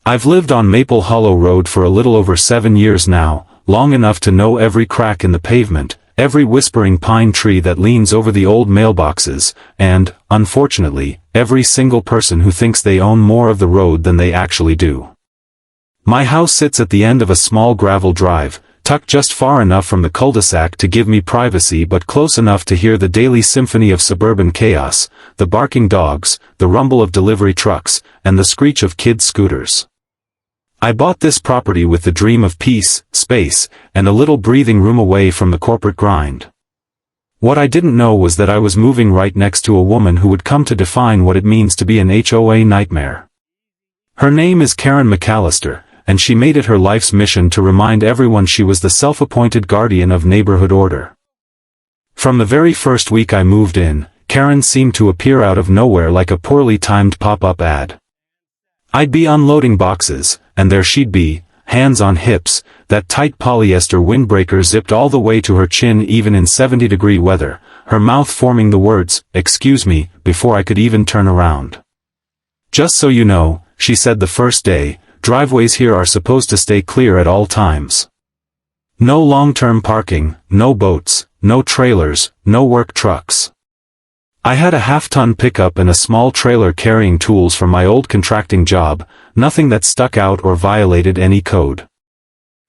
I've lived on Maple Hollow Road for a little over 7 years now, long enough to know every crack in the pavement, every whispering pine tree that leans over the old mailboxes, and, unfortunately, every single person who thinks they own more of the road than they actually do. My house sits at the end of a small gravel drive, tucked just far enough from the cul-de-sac to give me privacy but close enough to hear the daily symphony of suburban chaos, the barking dogs, the rumble of delivery trucks, and the screech of kids' scooters. I bought this property with the dream of peace, space, and a little breathing room away from the corporate grind. What I didn't know was that I was moving right next to a woman who would come to define what it means to be an HOA nightmare. Her name is Karen McAllister, and she made it her life's mission to remind everyone she was the self-appointed guardian of neighborhood order. From the very first week I moved in, Karen seemed to appear out of nowhere like a poorly timed pop-up ad. I'd be unloading boxes, and there she'd be, hands on hips, that tight polyester windbreaker zipped all the way to her chin even in 70-degree weather, her mouth forming the words, "Excuse me," before I could even turn around. "Just so you know," she said the first day, "driveways here are supposed to stay clear at all times. No long-term parking, no boats, no trailers, no work trucks." I had a half-ton pickup and a small trailer carrying tools from my old contracting job, nothing that stuck out or violated any code.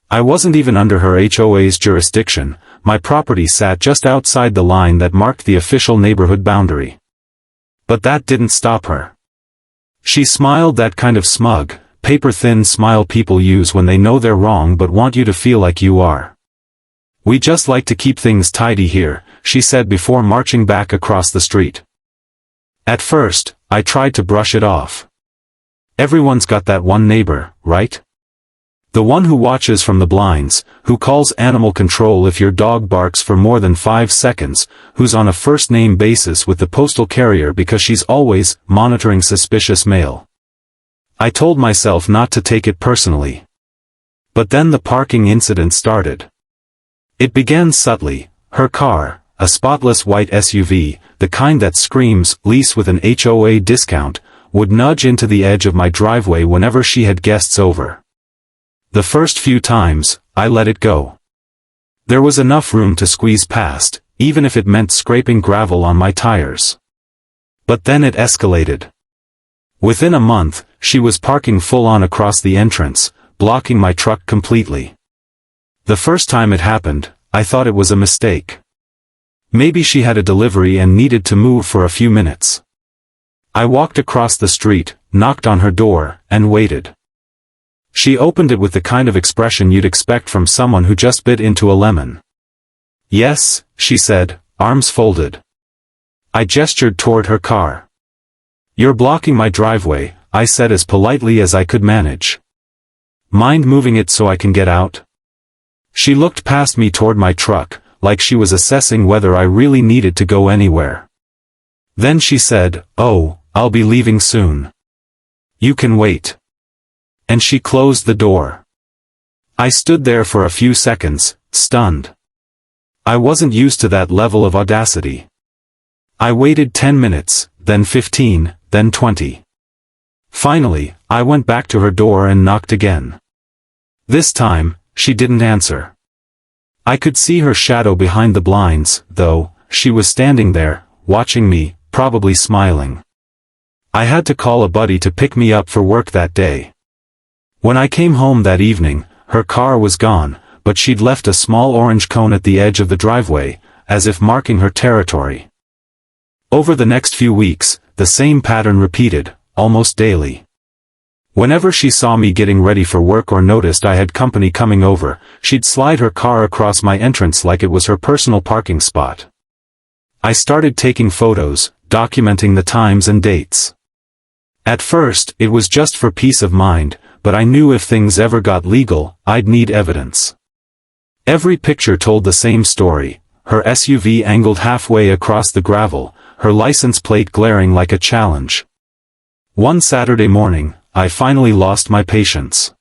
I wasn't even under her HOA's jurisdiction, my property sat just outside the line that marked the official neighborhood boundary. But that didn't stop her. She smiled, that kind of smug, paper-thin smile people use when they know they're wrong but want you to feel like you are. "We just like to keep things tidy here," she said before marching back across the street. At first, I tried to brush it off. Everyone's got that one neighbor, right? The one who watches from the blinds, who calls animal control if your dog barks for more than 5 seconds, who's on a first-name basis with the postal carrier because she's always monitoring suspicious mail. I told myself not to take it personally. But then the parking incident started. It began subtly. Her car, a spotless white SUV, the kind that screams, "Lease with an HOA discount," would nudge into the edge of my driveway whenever she had guests over. The first few times, I let it go. There was enough room to squeeze past, even if it meant scraping gravel on my tires. But then it escalated. Within a month, she was parking full-on across the entrance, blocking my truck completely. The first time it happened, I thought it was a mistake. Maybe she had a delivery and needed to move for a few minutes. I walked across the street, knocked on her door, and waited. She opened it with the kind of expression you'd expect from someone who just bit into a lemon. "Yes," she said, arms folded. I gestured toward her car. "You're blocking my driveway," I said as politely as I could manage. "Mind moving it so I can get out?" She looked past me toward my truck, like she was assessing whether I really needed to go anywhere. Then she said, "Oh, I'll be leaving soon. You can wait." And she closed the door. I stood there for a few seconds, stunned. I wasn't used to that level of audacity. I waited 10 minutes, then 15, then 20. Finally, I went back to her door and knocked again. This time, she didn't answer. I could see her shadow behind the blinds, though. She was standing there, watching me, probably smiling. I had to call a buddy to pick me up for work that day. When I came home that evening, her car was gone, but she'd left a small orange cone at the edge of the driveway, as if marking her territory. Over the next few weeks, the same pattern repeated, almost daily. Whenever she saw me getting ready for work or noticed I had company coming over, she'd slide her car across my entrance like it was her personal parking spot. I started taking photos, documenting the times and dates. At first, it was just for peace of mind, but I knew if things ever got legal, I'd need evidence. Every picture told the same story: her SUV angled halfway across the gravel, her license plate glaring like a challenge. One Saturday morning, I finally lost my patience.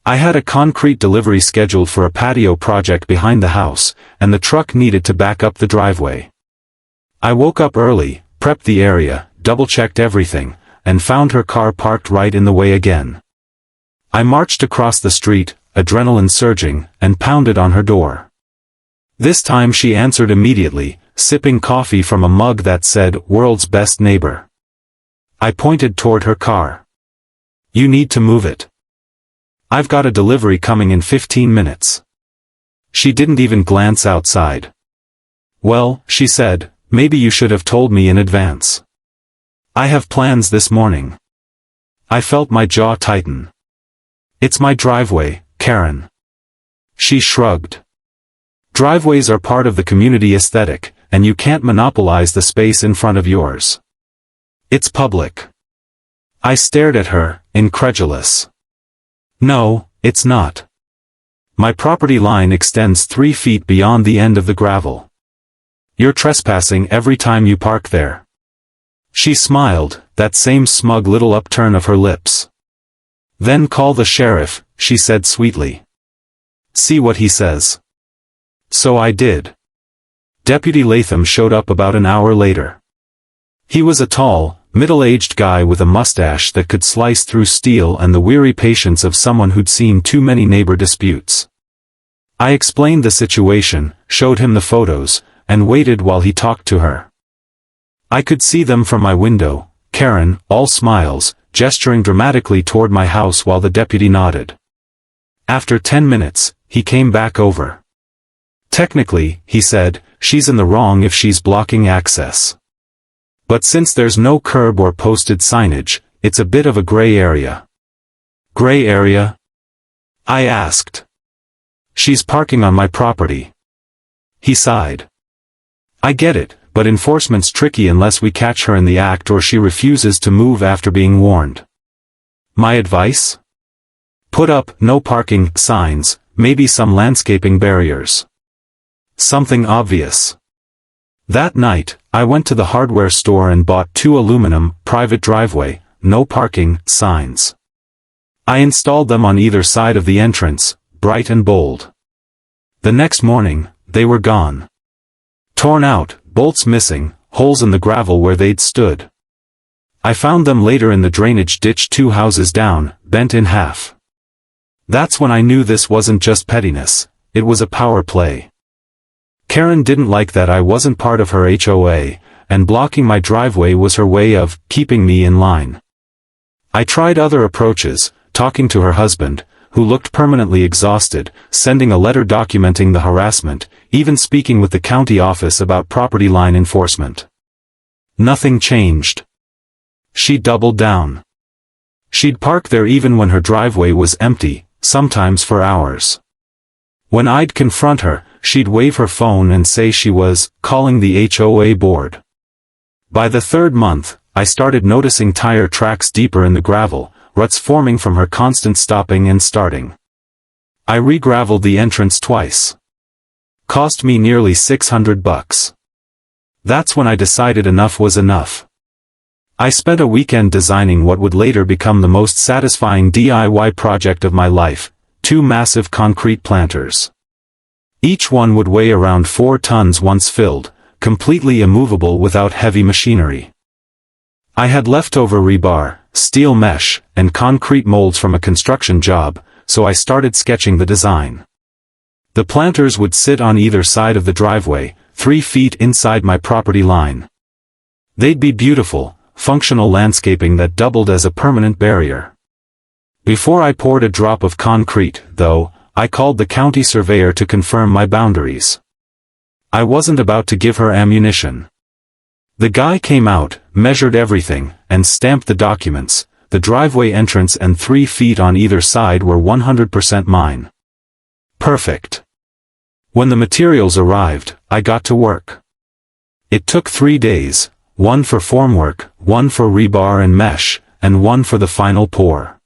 I had a concrete delivery scheduled for a patio project behind the house, and the truck needed to back up the driveway. I woke up early, prepped the area, double-checked everything, and found her car parked right in the way again. I marched across the street, adrenaline surging, and pounded on her door. This time she answered immediately, sipping coffee from a mug that said, "World's Best Neighbor." I pointed toward her car. "You need to move it. I've got a delivery coming in 15 minutes. She didn't even glance outside. "Well," she said, "maybe you should have told me in advance. I have plans this morning." I felt my jaw tighten. "It's my driveway, Karen." She shrugged. "Driveways are part of the community aesthetic, and you can't monopolize the space in front of yours. It's public." I stared at her, incredulous. "No, it's not. My property line extends 3 feet beyond the end of the gravel. You're trespassing every time you park there." She smiled, that same smug little upturn of her lips. "Then call the sheriff," she said sweetly. "See what he says." So I did. Deputy Latham showed up about an hour later. He was a tall, middle-aged guy with a mustache that could slice through steel and the weary patience of someone who'd seen too many neighbor disputes. I explained the situation, showed him the photos, and waited while he talked to her. I could see them from my window, Karen, all smiles, gesturing dramatically toward my house while the deputy nodded. After 10 minutes, he came back over. "Technically," he said, "she's in the wrong if she's blocking access. But since there's no curb or posted signage, it's a bit of a gray area." "Gray area?" I asked. "She's parking on my property." He sighed. "I get it, but enforcement's tricky unless we catch her in the act or she refuses to move after being warned." "My advice? Put up 'no parking' signs, maybe some landscaping barriers. Something obvious." That night, I went to the hardware store and bought 2 aluminum, private driveway, no parking, signs. I installed them on either side of the entrance, bright and bold. The next morning, they were gone. Torn out, bolts missing, holes in the gravel where they'd stood. I found them later in the drainage ditch 2 houses down, bent in half. That's when I knew this wasn't just pettiness, it was a power play. Karen didn't like that I wasn't part of her HOA, and blocking my driveway was her way of keeping me in line. I tried other approaches, talking to her husband, who looked permanently exhausted, sending a letter documenting the harassment, even speaking with the county office about property line enforcement. Nothing changed. She doubled down. She'd park there even when her driveway was empty, sometimes for hours. When I'd confront her, she'd wave her phone and say she was calling the HOA board. By the 3rd month, I started noticing tire tracks deeper in the gravel, ruts forming from her constant stopping and starting. I re-graveled the entrance twice. Cost me nearly $600. That's when I decided enough was enough. I spent a weekend designing what would later become the most satisfying DIY project of my life, 2 massive concrete planters. Each one would weigh around 4 tons once filled, completely immovable without heavy machinery. I had leftover rebar, steel mesh, and concrete molds from a construction job, so I started sketching the design. The planters would sit on either side of the driveway, 3 feet inside my property line. They'd be beautiful, functional landscaping that doubled as a permanent barrier. Before I poured a drop of concrete, though, I called the county surveyor to confirm my boundaries. I wasn't about to give her ammunition. The guy came out, measured everything, and stamped the documents. The driveway entrance and 3 feet on either side were 100% mine. Perfect. When the materials arrived, I got to work. It took 3 days, 1 for formwork, 1 for rebar and mesh, and 1 for the final pour.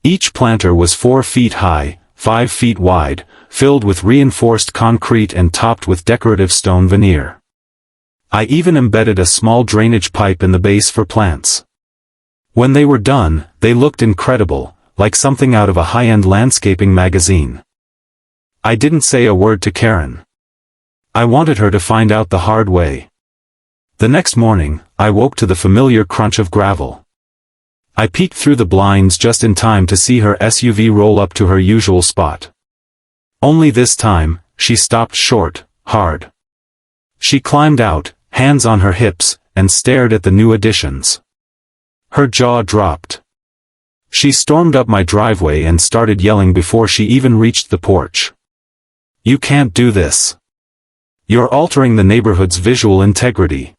Each planter was 4 feet high, 5 feet wide, filled with reinforced concrete and topped with decorative stone veneer. I even embedded a small drainage pipe in the base for plants. When they were done, they looked incredible, like something out of a high-end landscaping magazine. I didn't say a word to Karen. I wanted her to find out the hard way. The next morning, I woke to the familiar crunch of gravel. I peeked through the blinds just in time to see her SUV roll up to her usual spot. Only this time, she stopped short, hard. She climbed out, hands on her hips, and stared at the new additions. Her jaw dropped. She stormed up my driveway and started yelling before she even reached the porch. "You can't do this. You're altering the neighborhood's visual integrity."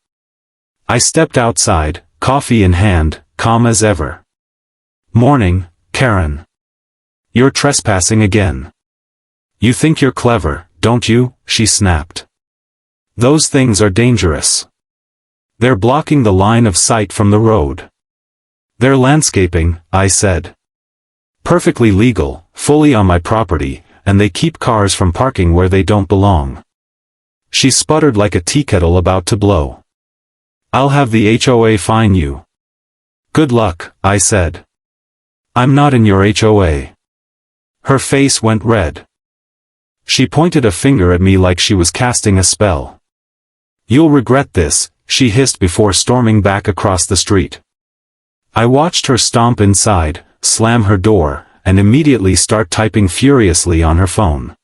I stepped outside, coffee in hand, calm as ever. "Morning, Karen. You're trespassing again. You think you're clever, don't you?" she snapped. "Those things are dangerous. They're blocking the line of sight from the road." "They're landscaping," I said. "Perfectly legal, fully on my property, and they keep cars from parking where they don't belong." She sputtered like a teakettle about to blow. "I'll have the HOA fine you." "Good luck," I said. "I'm not in your HOA." Her face went red. She pointed a finger at me like she was casting a spell. "You'll regret this," she hissed before storming back across the street. I watched her stomp inside, slam her door, and immediately start typing furiously on her phone.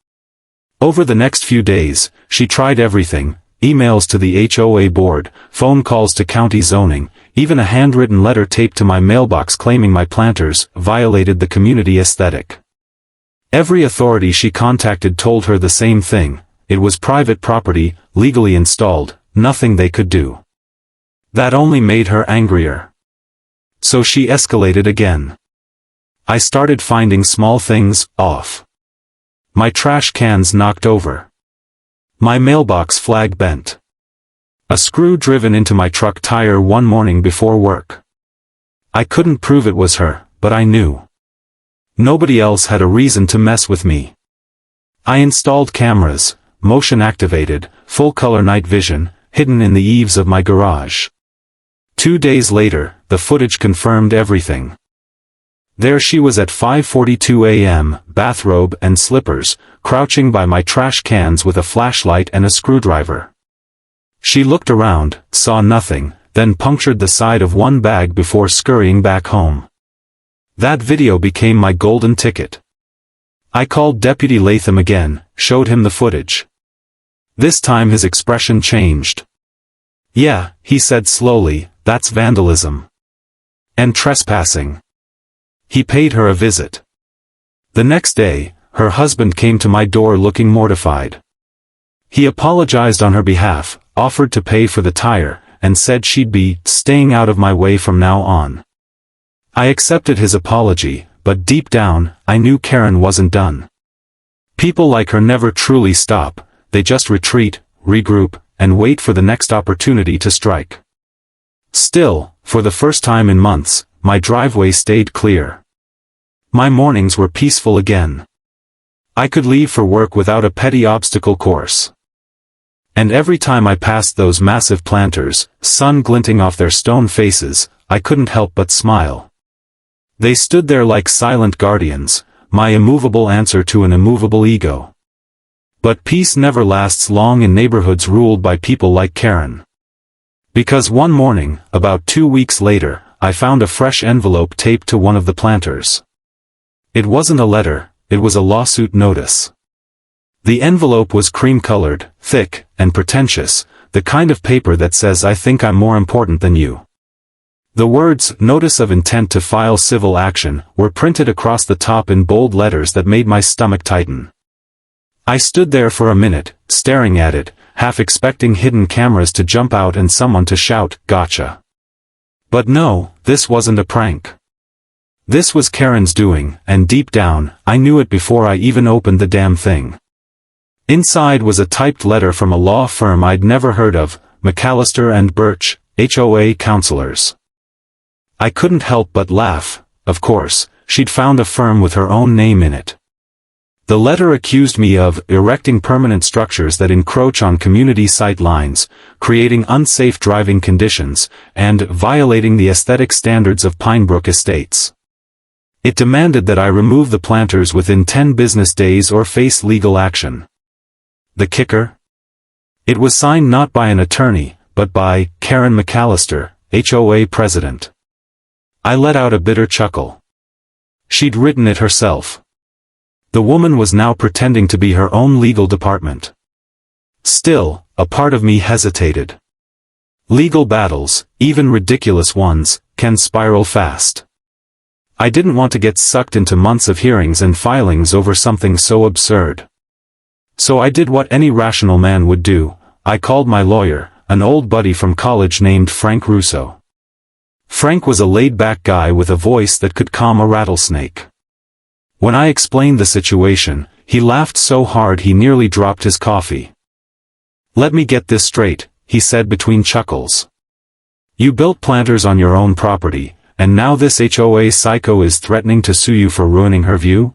Over the next few days, she tried everything: emails to the HOA board, phone calls to county zoning, even a handwritten letter taped to my mailbox claiming my planters violated the community aesthetic. Every authority she contacted told her the same thing: it was private property, legally installed, nothing they could do. That only made her angrier. So she escalated again. I started finding small things off. My trash cans knocked over. My mailbox flag bent. A screw driven into my truck tire one morning before work. I couldn't prove it was her, but I knew. Nobody else had a reason to mess with me. I installed cameras, motion-activated, full-color night vision, hidden in the eaves of my garage. 2 days later, the footage confirmed everything. There she was at 5:42 a.m., bathrobe and slippers, crouching by my trash cans with a flashlight and a screwdriver. She looked around, saw nothing, then punctured the side of one bag before scurrying back home. That video became my golden ticket. I called Deputy Latham again, showed him the footage. This time his expression changed. "Yeah," he said slowly, "that's vandalism. And trespassing." He paid her a visit. The next day, her husband came to my door looking mortified. He apologized on her behalf, offered to pay for the tire, and said she'd be staying out of my way from now on. I accepted his apology, but deep down, I knew Karen wasn't done. People like her never truly stop, they just retreat, regroup, and wait for the next opportunity to strike. Still, for the first time in months, my driveway stayed clear. My mornings were peaceful again. I could leave for work without a petty obstacle course. And every time I passed those massive planters, sun glinting off their stone faces, I couldn't help but smile. They stood there like silent guardians, my immovable answer to an immovable ego. But peace never lasts long in neighborhoods ruled by people like Karen. Because one morning, about 2 weeks later, I found a fresh envelope taped to one of the planters. It wasn't a letter, it was a lawsuit notice. The envelope was cream-colored, thick, and pretentious, the kind of paper that says "I think I'm more important than you." The words "Notice of Intent to File Civil Action" were printed across the top in bold letters that made my stomach tighten. I stood there for a minute, staring at it, half expecting hidden cameras to jump out and someone to shout, "Gotcha." But no, this wasn't a prank. This was Karen's doing, and deep down, I knew it before I even opened the damn thing. Inside was a typed letter from a law firm I'd never heard of, McAllister and Birch, HOA counselors. I couldn't help but laugh. Of course, she'd found a firm with her own name in it. The letter accused me of erecting permanent structures that encroach on community sight lines, creating unsafe driving conditions, and violating the aesthetic standards of Pinebrook Estates. It demanded that I remove the planters within 10 business days or face legal action. The kicker? It was signed not by an attorney, but by Karen McAllister, HOA president. I let out a bitter chuckle. She'd written it herself. The woman was now pretending to be her own legal department. Still, a part of me hesitated. Legal battles, even ridiculous ones, can spiral fast. I didn't want to get sucked into months of hearings and filings over something so absurd. So I did what any rational man would do. I called my lawyer, an old buddy from college named Frank Russo. Frank was a laid-back guy with a voice that could calm a rattlesnake. When I explained the situation, he laughed so hard he nearly dropped his coffee. "Let me get this straight," he said between chuckles. "You built planters on your own property, and now this HOA psycho is threatening to sue you for ruining her view?"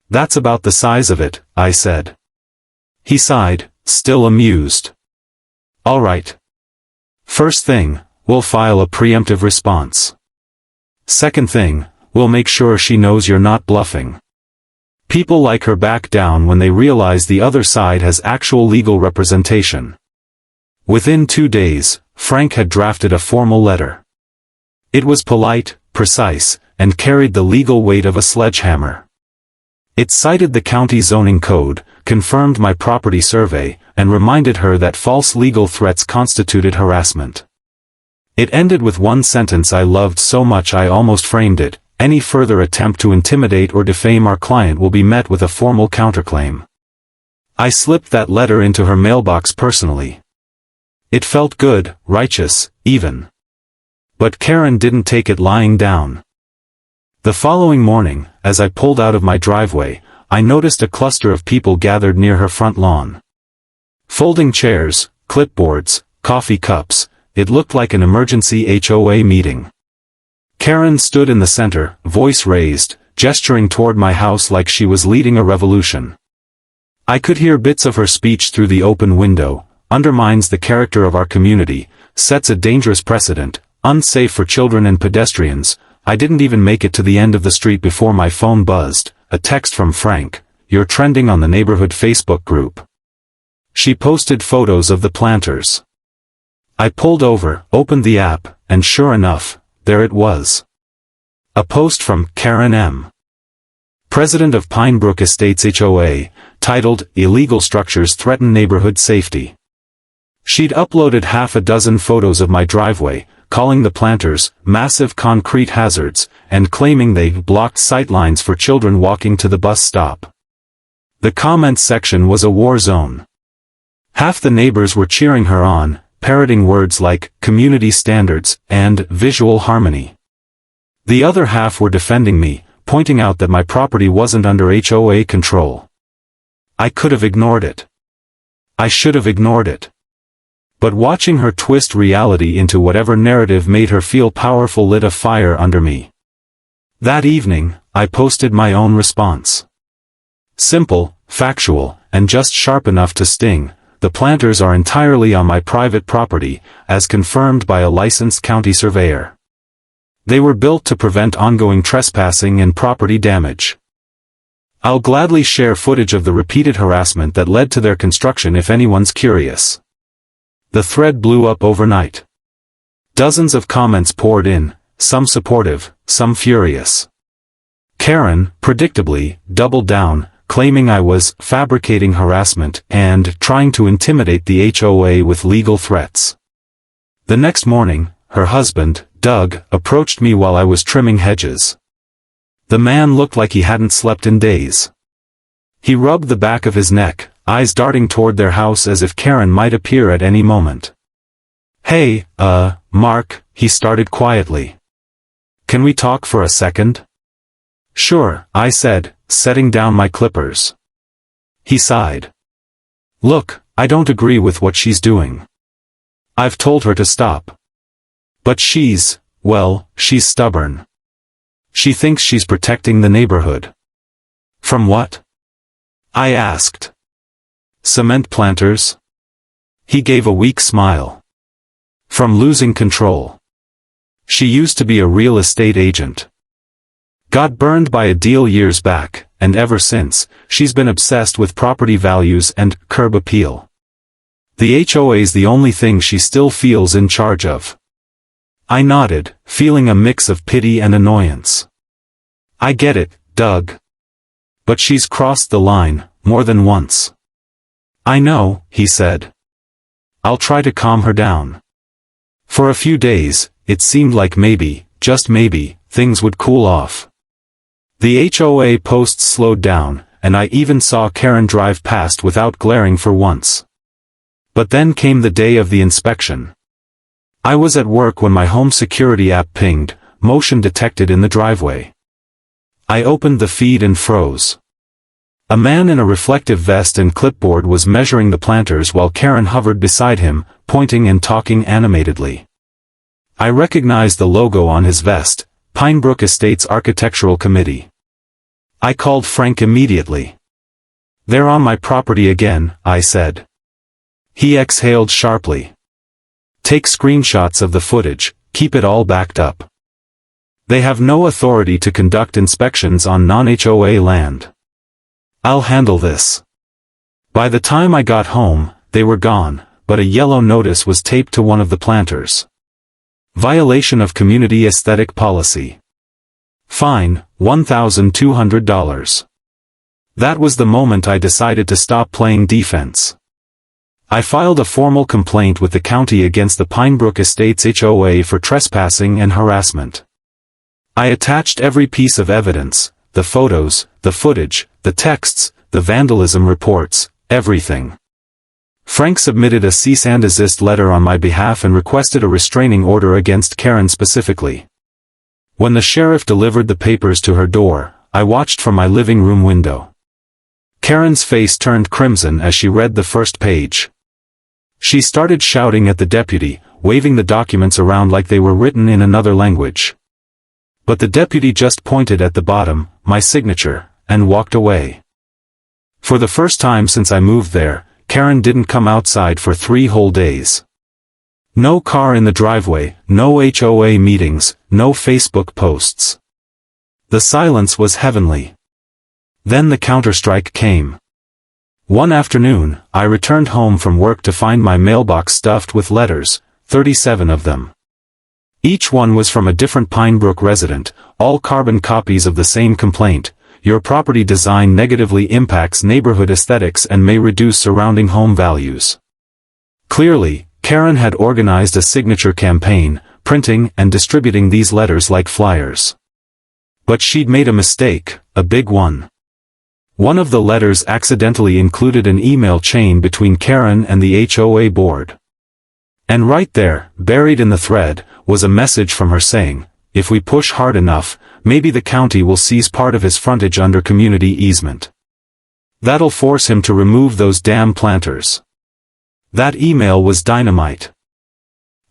"That's about the size of it," I said. He sighed, still amused. "All right. First thing, we'll file a preemptive response. Second thing, we'll make sure she knows you're not bluffing." People like her back down when they realize the other side has actual legal representation. Within 2 days, Frank had drafted a formal letter. It was polite, precise, and carried the legal weight of a sledgehammer. It cited the county zoning code, confirmed my property survey, and reminded her that false legal threats constituted harassment. It ended with one sentence I loved so much I almost framed it: "Any further attempt to intimidate or defame our client will be met with a formal counterclaim." I slipped that letter into her mailbox personally. It felt good, righteous, even. But Karen didn't take it lying down. The following morning, as I pulled out of my driveway, I noticed a cluster of people gathered near her front lawn. Folding chairs, clipboards, coffee cups, it looked like an emergency HOA meeting. Karen stood in the center, voice raised, gesturing toward my house like she was leading a revolution. I could hear bits of her speech through the open window: "Undermines the character of our community, sets a dangerous precedent, unsafe for children and pedestrians." I didn't even make it to the end of the street before my phone buzzed, a text from Frank: "You're trending on the neighborhood Facebook group." She posted photos of the planters. I pulled over, opened the app, and sure enough, there it was. A post from Karen M., president of Pinebrook Estates HOA, titled "Illegal Structures Threaten Neighborhood Safety." She'd uploaded half a dozen photos of my driveway, calling the planters massive concrete hazards, and claiming they blocked sightlines for children walking to the bus stop. The comments section was a war zone. Half the neighbors were cheering her on, parroting words like "community standards" and "visual harmony." The other half were defending me, pointing out that my property wasn't under HOA control. I could have ignored it. I should have ignored it. But watching her twist reality into whatever narrative made her feel powerful lit a fire under me. That evening, I posted my own response. Simple, factual, and just sharp enough to sting: "The planters are entirely on my private property, as confirmed by a licensed county surveyor. They were built to prevent ongoing trespassing and property damage. I'll gladly share footage of the repeated harassment that led to their construction if anyone's curious." The thread blew up overnight. Dozens of comments poured in, some supportive, some furious. Karen, predictably, doubled down, claiming I was fabricating harassment and trying to intimidate the HOA with legal threats. The next morning, her husband, Doug, approached me while I was trimming hedges. The man looked like he hadn't slept in days. He rubbed the back of his neck, eyes darting toward their house as if Karen might appear at any moment. "Hey, Mark," he started quietly. "Can we talk for a second?" "Sure," I said, setting down my clippers. He sighed. "Look, I don't agree with what she's doing. I've told her to stop. But she's stubborn. She thinks she's protecting the neighborhood." "From what?" I asked. "Cement planters?" He gave a weak smile. "From losing control. She used to be a real estate agent. Got burned by a deal years back, and ever since, she's been obsessed with property values and curb appeal. The HOA's the only thing she still feels in charge of." I nodded, feeling a mix of pity and annoyance. I get it, Doug. But she's crossed the line, more than once. I know, he said. I'll try to calm her down. For a few days, it seemed like maybe, just maybe, things would cool off. The HOA posts slowed down, and I even saw Karen drive past without glaring for once. But then came the day of the inspection. I was at work when my home security app pinged, motion detected in the driveway. I opened the feed and froze. A man in a reflective vest and clipboard was measuring the planters while Karen hovered beside him, pointing and talking animatedly. I recognized the logo on his vest, Pinebrook Estates Architectural Committee. I called Frank immediately. "They're on my property again," I said. He exhaled sharply. "Take screenshots of the footage, keep it all backed up. They have no authority to conduct inspections on non-HOA land. I'll handle this." By the time I got home, they were gone, but a yellow notice was taped to one of the planters. Violation of community aesthetic policy. Fine, $1,200. That was the moment I decided to stop playing defense. I filed a formal complaint with the county against the Pinebrook Estates HOA for trespassing and harassment. I attached every piece of evidence, the photos, the footage, the texts, the vandalism reports, everything. Frank submitted a cease and desist letter on my behalf and requested a restraining order against Karen specifically. When the sheriff delivered the papers to her door, I watched from my living room window. Karen's face turned crimson as she read the first page. She started shouting at the deputy, waving the documents around like they were written in another language. But the deputy just pointed at the bottom, my signature, and walked away. For the first time since I moved there, Karen didn't come outside for 3 whole days. No car in the driveway, no HOA meetings, no Facebook posts. The silence was heavenly. Then the counterstrike came. One afternoon, I returned home from work to find my mailbox stuffed with letters, 37 of them. Each one was from a different Pinebrook resident, all carbon copies of the same complaint: your property design negatively impacts neighborhood aesthetics and may reduce surrounding home values. Clearly, Karen had organized a signature campaign, printing and distributing these letters like flyers. But she'd made a mistake, a big one. One of the letters accidentally included an email chain between Karen and the HOA board. And right there, buried in the thread, was a message from her saying, if we push hard enough, maybe the county will seize part of his frontage under community easement. That'll force him to remove those damn planters. That email was dynamite.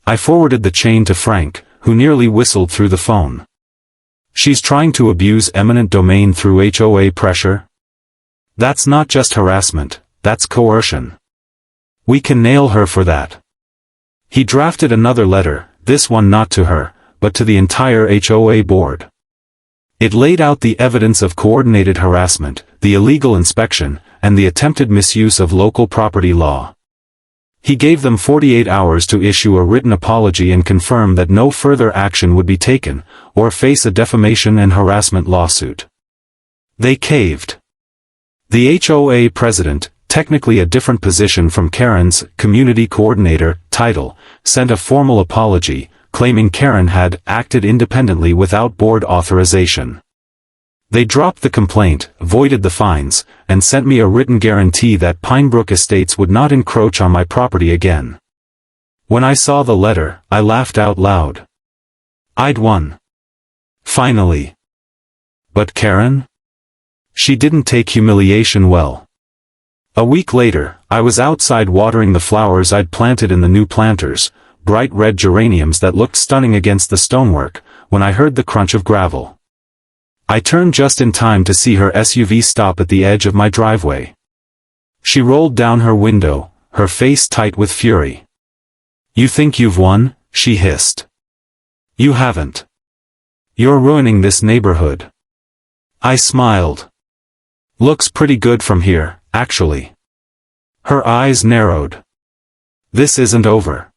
I forwarded the chain to Frank, who nearly whistled through the phone. She's trying to abuse eminent domain through HOA pressure? That's not just harassment, that's coercion. We can nail her for that. He drafted another letter, this one not to her, but to the entire HOA board. It laid out the evidence of coordinated harassment, the illegal inspection, and the attempted misuse of local property law. He gave them 48 hours to issue a written apology and confirm that no further action would be taken, or face a defamation and harassment lawsuit. They caved. The HOA president, technically a different position from Karen's community coordinator title, sent a formal apology, claiming Karen had acted independently without board authorization. They dropped the complaint, voided the fines, and sent me a written guarantee that Pinebrook Estates would not encroach on my property again. When I saw the letter, I laughed out loud. I'd won. Finally. But Karen? She didn't take humiliation well. A week later, I was outside watering the flowers I'd planted in the new planters, bright red geraniums that looked stunning against the stonework, when I heard the crunch of gravel. I turned just in time to see her SUV stop at the edge of my driveway. She rolled down her window, her face tight with fury. "You think you've won?" she hissed. "You haven't. You're ruining this neighborhood." I smiled. "Looks pretty good from here, actually." Her eyes narrowed. "This isn't over."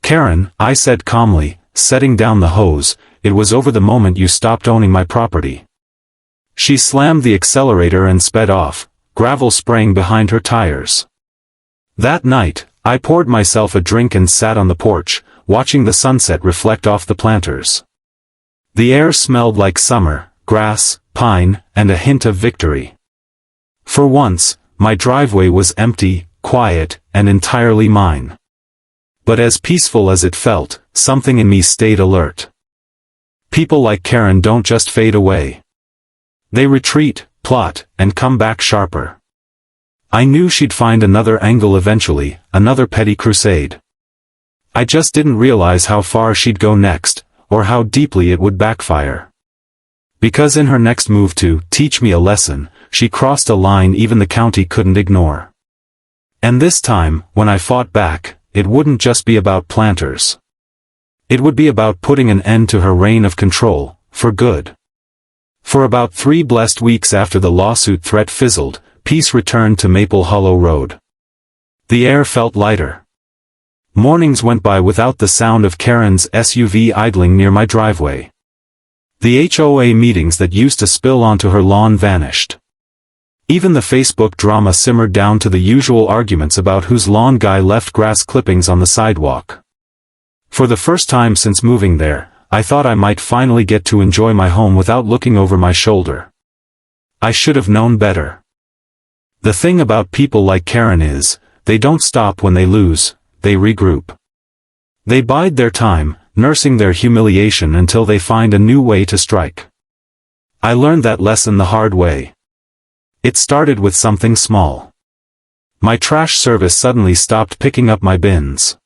"Karen," I said calmly, setting down the hose, it was over the moment you stopped owning my property. She slammed the accelerator and sped off, gravel spraying behind her tires. That night, I poured myself a drink and sat on the porch, watching the sunset reflect off the planters. The air smelled like summer, grass, pine, and a hint of victory. For once, my driveway was empty, quiet, and entirely mine. But as peaceful as it felt, something in me stayed alert. People like Karen don't just fade away. They retreat, plot, and come back sharper. I knew she'd find another angle eventually, another petty crusade. I just didn't realize how far she'd go next, or how deeply it would backfire. Because in her next move to teach me a lesson, she crossed a line even the county couldn't ignore. And this time, when I fought back, it wouldn't just be about planters. It would be about putting an end to her reign of control, for good. For about 3 blessed weeks after the lawsuit threat fizzled, peace returned to Maple Hollow Road. The air felt lighter. Mornings went by without the sound of Karen's SUV idling near my driveway. The HOA meetings that used to spill onto her lawn vanished. Even the Facebook drama simmered down to the usual arguments about whose lawn guy left grass clippings on the sidewalk. For the first time since moving there, I thought I might finally get to enjoy my home without looking over my shoulder. I should have known better. The thing about people like Karen is, they don't stop when they lose, they regroup. They bide their time, nursing their humiliation until they find a new way to strike. I learned that lesson the hard way. It started with something small. My trash service suddenly stopped picking up my bins.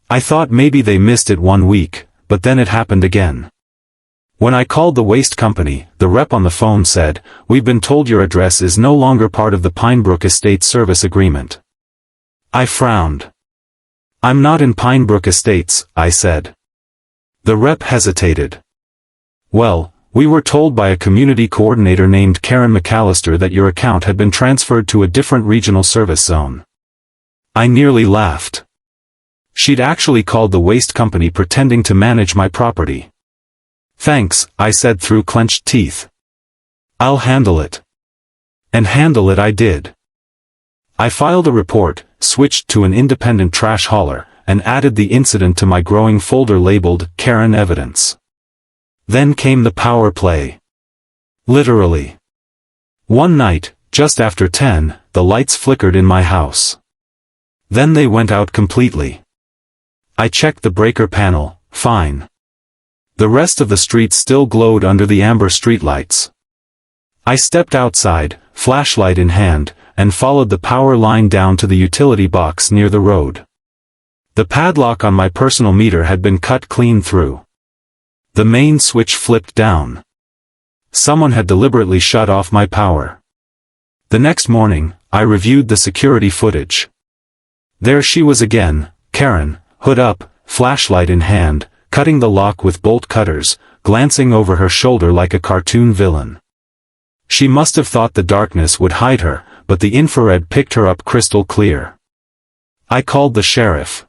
I thought maybe they missed it 1 week, but then it happened again. When I called the waste company, the rep on the phone said, "We've been told your address is no longer part of the Pinebrook Estate Service Agreement." I frowned. "I'm not in Pinebrook Estates," I said. The rep hesitated. "Well, we were told by a community coordinator named Karen McAllister that your account had been transferred to a different regional service zone." I nearly laughed. She'd actually called the waste company pretending to manage my property. "Thanks," I said through clenched teeth. "I'll handle it." And handle it I did. I filed a report, switched to an independent trash hauler, and added the incident to my growing folder labeled Karen Evidence. Then came the power play. Literally. One night, just after 10, the lights flickered in my house. Then they went out completely. I checked the breaker panel, fine. The rest of the street still glowed under the amber streetlights. I stepped outside, flashlight in hand, and followed the power line down to the utility box near the road. The padlock on my personal meter had been cut clean through. The main switch flipped down. Someone had deliberately shut off my power. The next morning, I reviewed the security footage. There she was again, Karen, hood up, flashlight in hand, cutting the lock with bolt cutters, glancing over her shoulder like a cartoon villain. She must have thought the darkness would hide her, but the infrared picked her up crystal clear. I called the sheriff.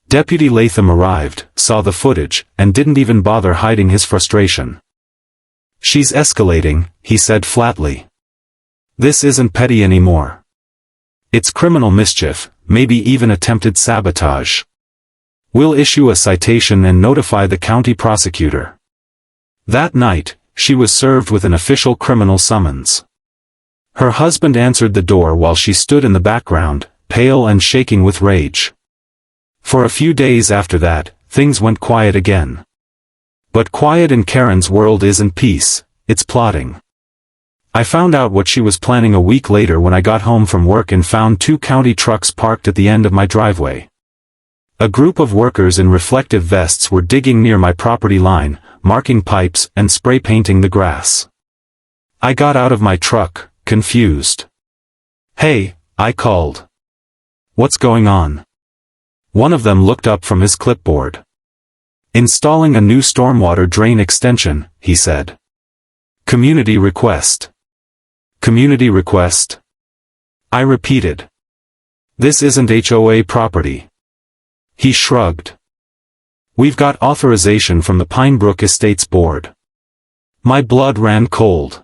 Deputy Latham arrived, saw the footage, and didn't even bother hiding his frustration. "She's escalating," he said flatly. "This isn't petty anymore. It's criminal mischief, maybe even attempted sabotage. We'll issue a citation and notify the county prosecutor." That night, she was served with an official criminal summons. Her husband answered the door while she stood in the background, pale and shaking with rage. For a few days after that, things went quiet again. But quiet in Karen's world isn't peace, it's plotting. I found out what she was planning a week later when I got home from work and found 2 county trucks parked at the end of my driveway. A group of workers in reflective vests were digging near my property line, marking pipes and spray painting the grass. I got out of my truck, confused. "Hey," I called. "What's going on?" One of them looked up from his clipboard. "Installing a new stormwater drain extension," he said. "Community request." "Community request?" I repeated. "This isn't HOA property." He shrugged. We've got authorization from the Pinebrook Estates Board. My blood ran cold.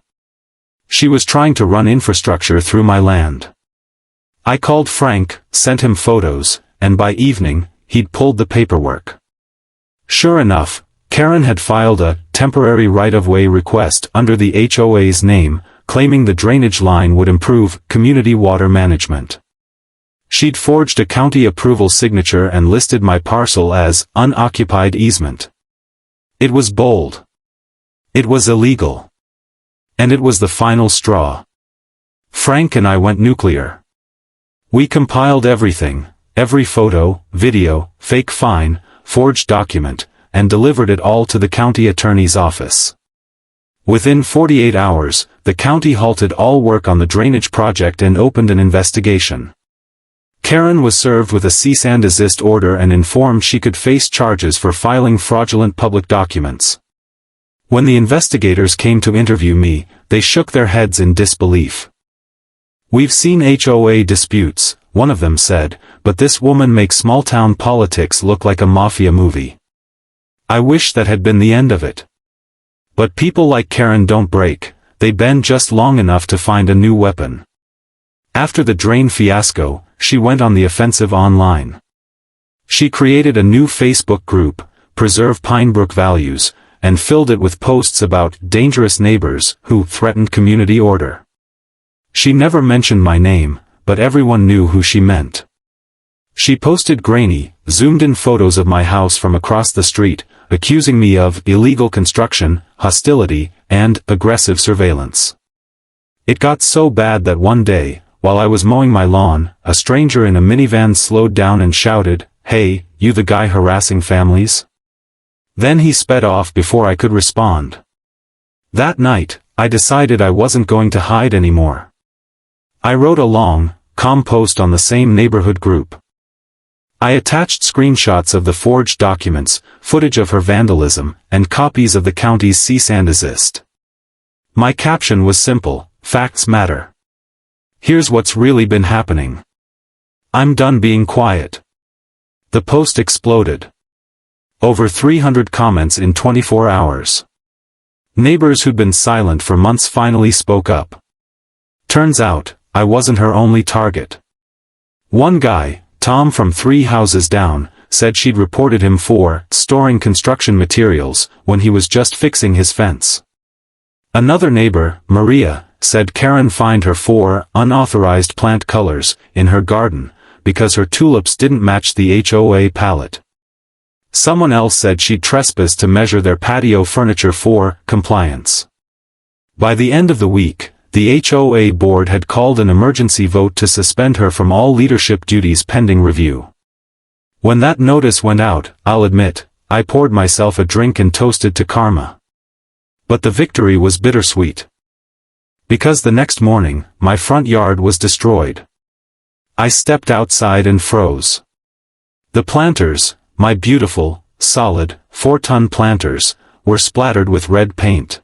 She was trying to run infrastructure through my land. I called Frank, sent him photos, and by evening, he'd pulled the paperwork. Sure enough, Karen had filed a temporary right-of-way request under the HOA's name, claiming the drainage line would improve community water management. She'd forged a county approval signature and listed my parcel as unoccupied easement. It was bold. It was illegal. And it was the final straw. Frank and I went nuclear. We compiled everything, every photo, video, fake fine, forged document, and delivered it all to the county attorney's office. Within 48 hours, the county halted all work on the drainage project and opened an investigation. Karen was served with a cease and desist order and informed she could face charges for filing fraudulent public documents. When the investigators came to interview me, they shook their heads in disbelief. "We've seen HOA disputes," one of them said, "but this woman makes small-town politics look like a mafia movie. I wish that had been the end of it. But people like Karen don't break, they bend just long enough to find a new weapon." After the drain fiasco, she went on the offensive online. She created a new Facebook group, Preserve Pinebrook Values, and filled it with posts about dangerous neighbors who threatened community order. She never mentioned my name, but everyone knew who she meant. She posted grainy, zoomed-in photos of my house from across the street, accusing me of illegal construction, hostility, and aggressive surveillance. It got so bad that one day, while I was mowing my lawn, a stranger in a minivan slowed down and shouted, "Hey, you the guy harassing families?" Then he sped off before I could respond. That night, I decided I wasn't going to hide anymore. I wrote a long, calm post on the same neighborhood group. I attached screenshots of the forged documents, footage of her vandalism, and copies of the county's cease and desist. My caption was simple: facts matter. Here's what's really been happening. I'm done being quiet. The post exploded. Over 300 comments in 24 hours. Neighbors who'd been silent for months finally spoke up. Turns out, I wasn't her only target. One guy, Tom from 3 houses down, said she'd reported him for storing construction materials when he was just fixing his fence. Another neighbor, Maria, said Karen fined her for unauthorized plant colors in her garden because her tulips didn't match the HOA palette. Someone else said she'd trespassed to measure their patio furniture for compliance. By the end of the week, the HOA board had called an emergency vote to suspend her from all leadership duties pending review. When that notice went out, I'll admit, I poured myself a drink and toasted to karma. But the victory was bittersweet. Because the next morning, my front yard was destroyed. I stepped outside and froze. The planters, my beautiful, solid, 4-ton planters, were splattered with red paint.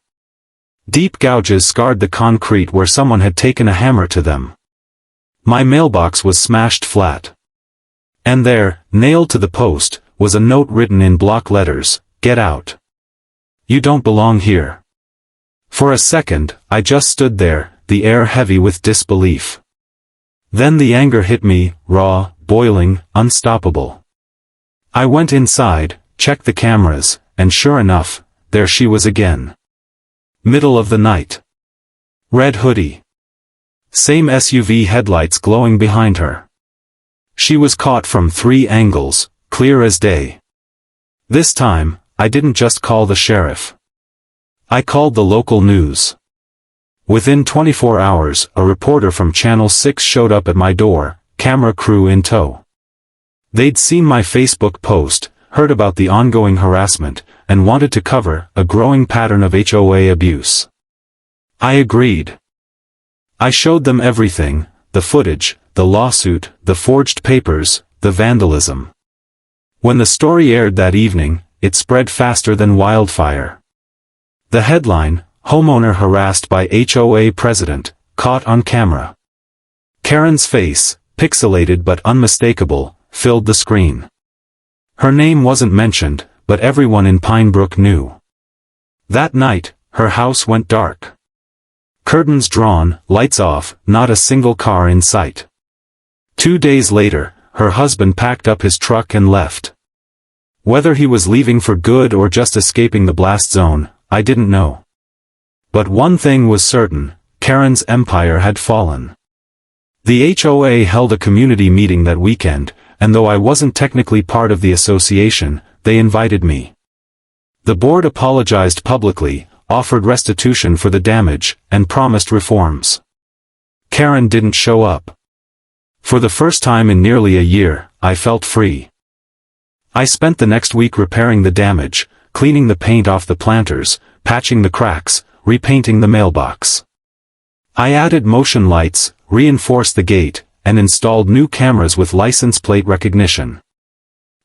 Deep gouges scarred the concrete where someone had taken a hammer to them. My mailbox was smashed flat. And there, nailed to the post, was a note written in block letters: "Get out. You don't belong here." For a second, I just stood there, the air heavy with disbelief. Then the anger hit me, raw, boiling, unstoppable. I went inside, checked the cameras, and sure enough, there she was again. Middle of the night. Red hoodie. Same SUV headlights glowing behind her. She was caught from 3 angles, clear as day. This time, I didn't just call the sheriff. I called the local news. Within 24 hours, a reporter from Channel 6 showed up at my door, camera crew in tow. They'd seen my Facebook post, heard about the ongoing harassment, and wanted to cover a growing pattern of HOA abuse. I agreed. I showed them everything: the footage, the lawsuit, the forged papers, the vandalism. When the story aired that evening, it spread faster than wildfire. The headline, "Homeowner Harassed by HOA President, Caught on Camera." Karen's face, pixelated but unmistakable, filled the screen. Her name wasn't mentioned, but everyone in Pinebrook knew. That night, her house went dark. Curtains drawn, lights off, not a single car in sight. 2 days later, her husband packed up his truck and left. Whether he was leaving for good or just escaping the blast zone, I didn't know. But one thing was certain, Karen's empire had fallen. The HOA held a community meeting that weekend, and though I wasn't technically part of the association, they invited me. The board apologized publicly, offered restitution for the damage, and promised reforms. Karen didn't show up. For the first time in nearly a year, I felt free. I spent the next week repairing the damage, cleaning the paint off the planters, patching the cracks, repainting the mailbox. I added motion lights, reinforced the gate, and installed new cameras with license plate recognition.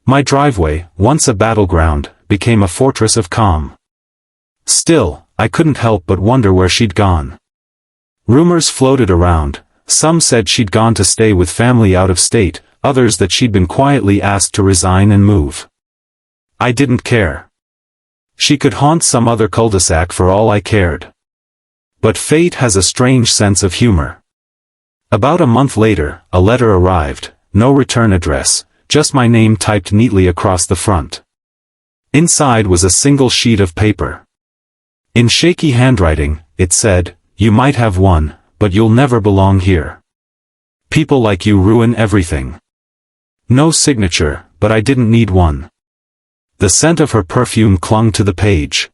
My driveway, once a battleground, became a fortress of calm. Still, I couldn't help but wonder where she'd gone. Rumors floated around. Some said she'd gone to stay with family out of state, others that she'd been quietly asked to resign and move. I didn't care. She could haunt some other cul-de-sac for all I cared. But fate has a strange sense of humor. About a month later, a letter arrived, no return address, just my name typed neatly across the front. Inside was a single sheet of paper. In shaky handwriting, it said, "You might have won, but you'll never belong here. People like you ruin everything." No signature, but I didn't need one. The scent of her perfume clung to the page.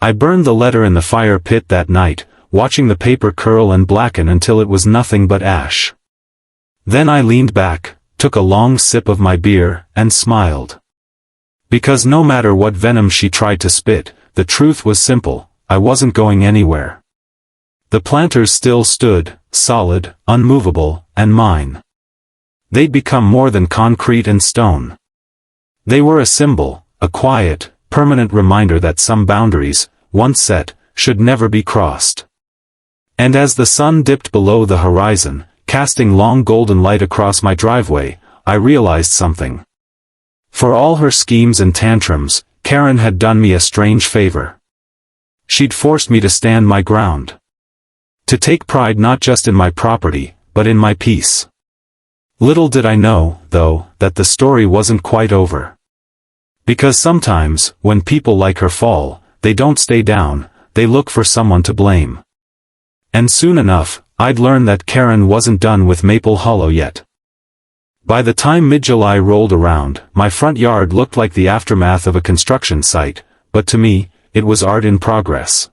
I burned the letter in the fire pit that night, watching the paper curl and blacken until it was nothing but ash. Then I leaned back, took a long sip of my beer, and smiled. Because no matter what venom she tried to spit, the truth was simple, I wasn't going anywhere. The planters still stood, solid, unmovable, and mine. They'd become more than concrete and stone. They were a symbol, a quiet, permanent reminder that some boundaries, once set, should never be crossed. And as the sun dipped below the horizon, casting long golden light across my driveway, I realized something. For all her schemes and tantrums, Karen had done me a strange favor. She'd forced me to stand my ground. To take pride not just in my property, but in my peace. Little did I know, though, that the story wasn't quite over. Because sometimes, when people like her fall, they don't stay down, they look for someone to blame. And soon enough, I'd learn that Karen wasn't done with Maple Hollow yet. By the time mid-July rolled around, my front yard looked like the aftermath of a construction site, but to me, it was art in progress.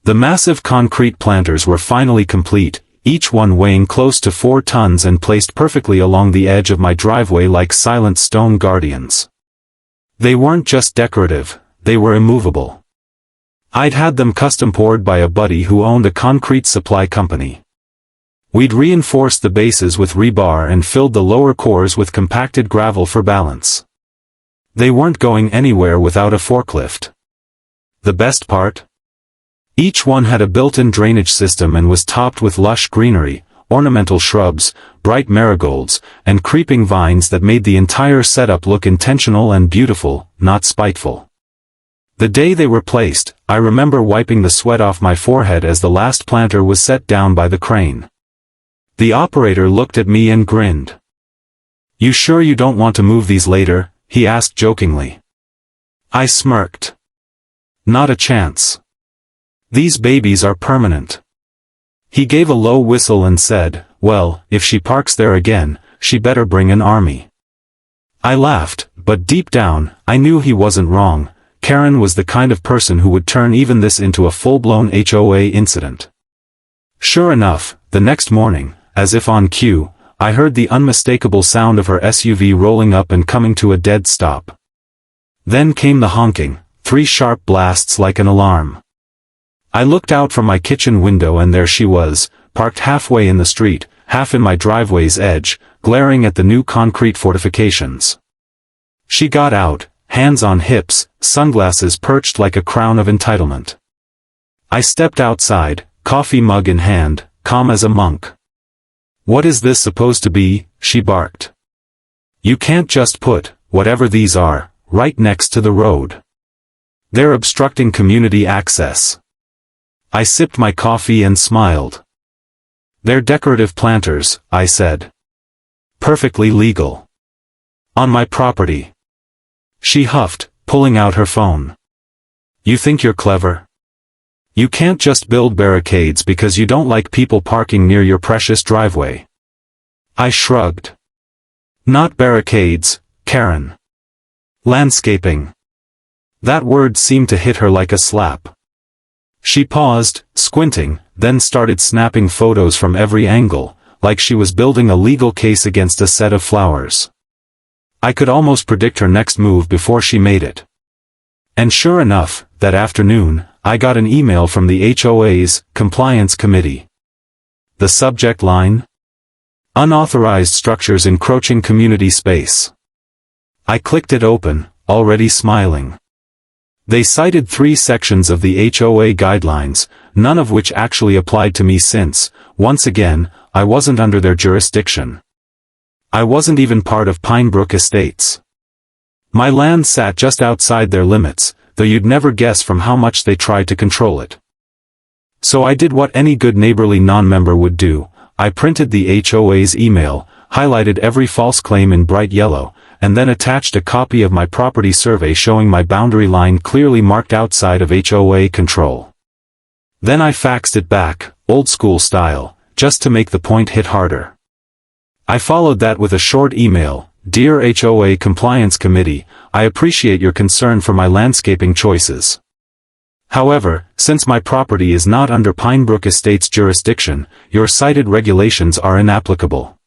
The massive concrete planters were finally complete, each one weighing close to 4 tons and placed perfectly along the edge of my driveway like silent stone guardians. They weren't just decorative, they were immovable. I'd had them custom poured by a buddy who owned a concrete supply company. We'd reinforced the bases with rebar and filled the lower cores with compacted gravel for balance. They weren't going anywhere without a forklift. The best part? Each one had a built-in drainage system and was topped with lush greenery, ornamental shrubs, bright marigolds, and creeping vines that made the entire setup look intentional and beautiful, not spiteful. The day they were placed, I remember wiping the sweat off my forehead as the last planter was set down by the crane. The operator looked at me and grinned. "You sure you don't want to move these later?" he asked jokingly. I smirked. "Not a chance. These babies are permanent." He gave a low whistle and said, "Well, if she parks there again, she better bring an army." I laughed, but deep down, I knew he wasn't wrong. Karen was the kind of person who would turn even this into a full-blown HOA incident. Sure enough, the next morning, as if on cue, I heard the unmistakable sound of her SUV rolling up and coming to a dead stop. Then came the honking, 3 sharp blasts like an alarm. I looked out from my kitchen window and there she was, parked halfway in the street, half in my driveway's edge, glaring at the new concrete fortifications. She got out, hands on hips, sunglasses perched like a crown of entitlement. I stepped outside, coffee mug in hand, calm as a monk. "What is this supposed to be?" she barked. "You can't just put, whatever these are, right next to the road. They're obstructing community access. I sipped my coffee and smiled. They're decorative planters, I said. Perfectly legal. On my property. She huffed, pulling out her phone. You think you're clever? You can't just build barricades because you don't like people parking near your precious driveway. I shrugged. Not barricades, Karen. Landscaping. That word seemed to hit her like a slap. She paused, squinting, then started snapping photos from every angle, like she was building a legal case against a set of flowers. I could almost predict her next move before she made it. And sure enough, that afternoon, I got an email from the HOA's Compliance Committee. The subject line? Unauthorized structures encroaching community space. I clicked it open, already smiling. They cited 3 sections of the HOA guidelines, none of which actually applied to me since, once again, I wasn't under their jurisdiction. I wasn't even part of Pinebrook Estates. My land sat just outside their limits, though you'd never guess from how much they tried to control it. So I did what any good neighborly non-member would do. I printed the HOA's email, highlighted every false claim in bright yellow, and then attached a copy of my property survey showing my boundary line clearly marked outside of HOA control. Then I faxed it back, old school style, just to make the point hit harder. I followed that with a short email. Dear HOA Compliance Committee, I appreciate your concern for my landscaping choices. However, since my property is not under Pinebrook Estates jurisdiction, your cited regulations are inapplicable.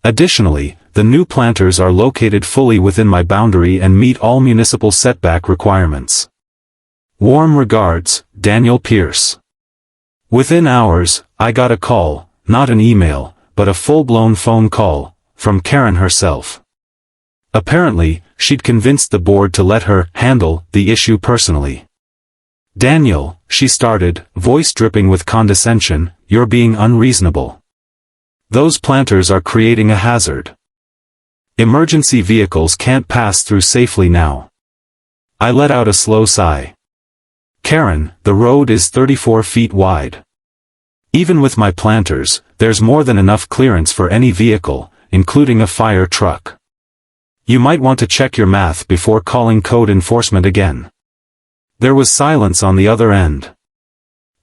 Additionally, the new planters are located fully within my boundary and meet all municipal setback requirements. Warm regards, Daniel Pierce. Within hours, I got a call, not an email, but a full-blown phone call, from Karen herself. Apparently, she'd convinced the board to let her handle the issue personally. Daniel, she started, voice dripping with condescension, you're being unreasonable. Those planters are creating a hazard. Emergency vehicles can't pass through safely now. I let out a slow sigh. Karen, the road is 34 feet wide. Even with my planters, there's more than enough clearance for any vehicle, including a fire truck. You might want to check your math before calling code enforcement again. There was silence on the other end.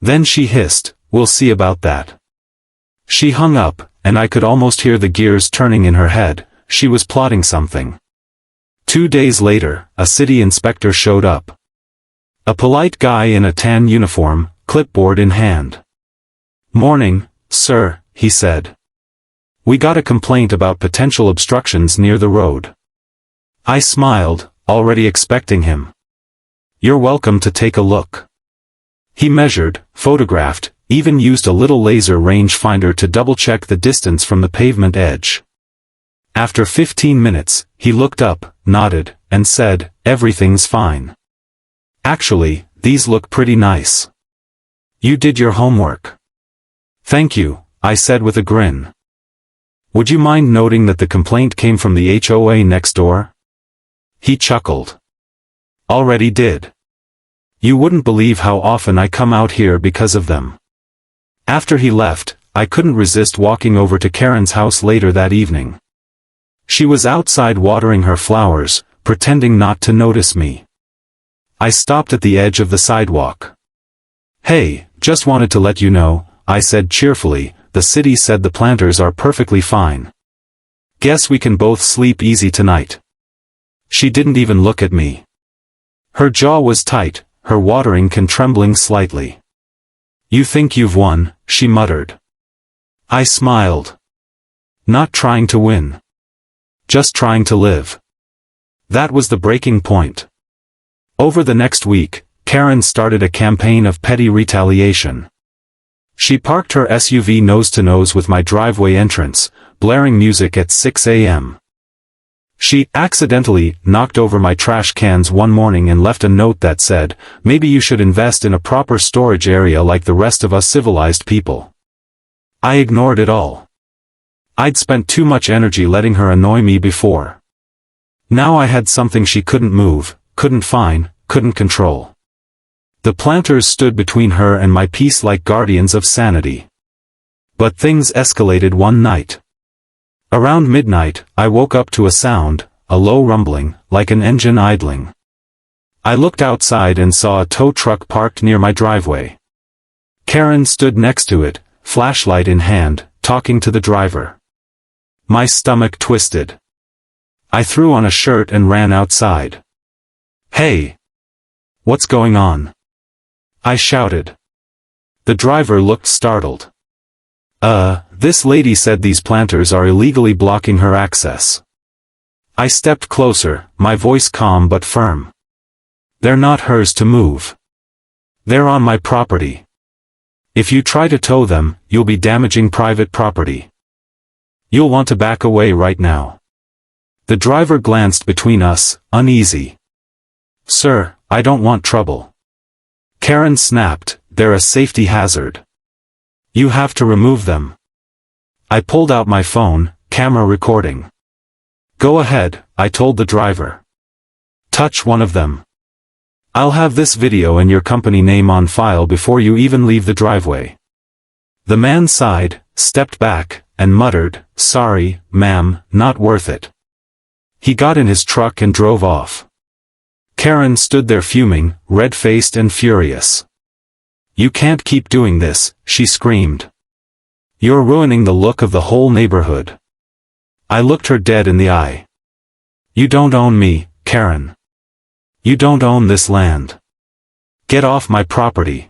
Then she hissed, we'll see about that. She hung up, and I could almost hear the gears turning in her head. She was plotting something. 2 days later, a city inspector showed up. A polite guy in a tan uniform, clipboard in hand. Morning, sir, he said. We got a complaint about potential obstructions near the road. I smiled, already expecting him. You're welcome to take a look. He measured, photographed, even used a little laser rangefinder to double-check the distance from the pavement edge. After 15 minutes, he looked up, nodded, and said, everything's fine. Actually, these look pretty nice. You did your homework. Thank you, I said with a grin. Would you mind noting that the complaint came from the HOA next door? He chuckled. Already did. You wouldn't believe how often I come out here because of them. After he left, I couldn't resist walking over to Karen's house later that evening. She was outside watering her flowers, pretending not to notice me. I stopped at the edge of the sidewalk. Hey, just wanted to let you know, I said cheerfully, the city said the planters are perfectly fine. Guess we can both sleep easy tonight. She didn't even look at me. Her jaw was tight, her watering can trembling slightly. You think you've won, she muttered. I smiled. Not trying to win. Just trying to live. That was the breaking point. Over the next week, Karen started a campaign of petty retaliation. She parked her SUV nose-to-nose with my driveway entrance, blaring music at 6 a.m. She accidentally knocked over my trash cans one morning and left a note that said, maybe you should invest in a proper storage area like the rest of us civilized people. I ignored it all. I'd spent too much energy letting her annoy me before. Now I had something she couldn't move, couldn't find, couldn't control. The planters stood between her and my peace like guardians of sanity. But things escalated one night. Around midnight, I woke up to a sound, a low rumbling, like an engine idling. I looked outside and saw a tow truck parked near my driveway. Karen stood next to it, flashlight in hand, talking to the driver. My stomach twisted. I threw on a shirt and ran outside. "Hey! What's going on?" I shouted. The driver looked startled. This lady said these planters are illegally blocking her access." I stepped closer, my voice calm but firm. "They're not hers to move. They're on my property. If you try to tow them, you'll be damaging private property. You'll want to back away right now." The driver glanced between us, uneasy. "Sir, I don't want trouble." Karen snapped, "They're a safety hazard. You have to remove them." I pulled out my phone, camera recording. "Go ahead," I told the driver. "Touch one of them. I'll have this video and your company name on file before you even leave the driveway." The man sighed, stepped back, and muttered, "Sorry, ma'am, not worth it." He got in his truck and drove off. Karen stood there fuming, red-faced and furious. "You can't keep doing this," she screamed. "You're ruining the look of the whole neighborhood." I looked her dead in the eye. "You don't own me, Karen. You don't own this land. Get off my property."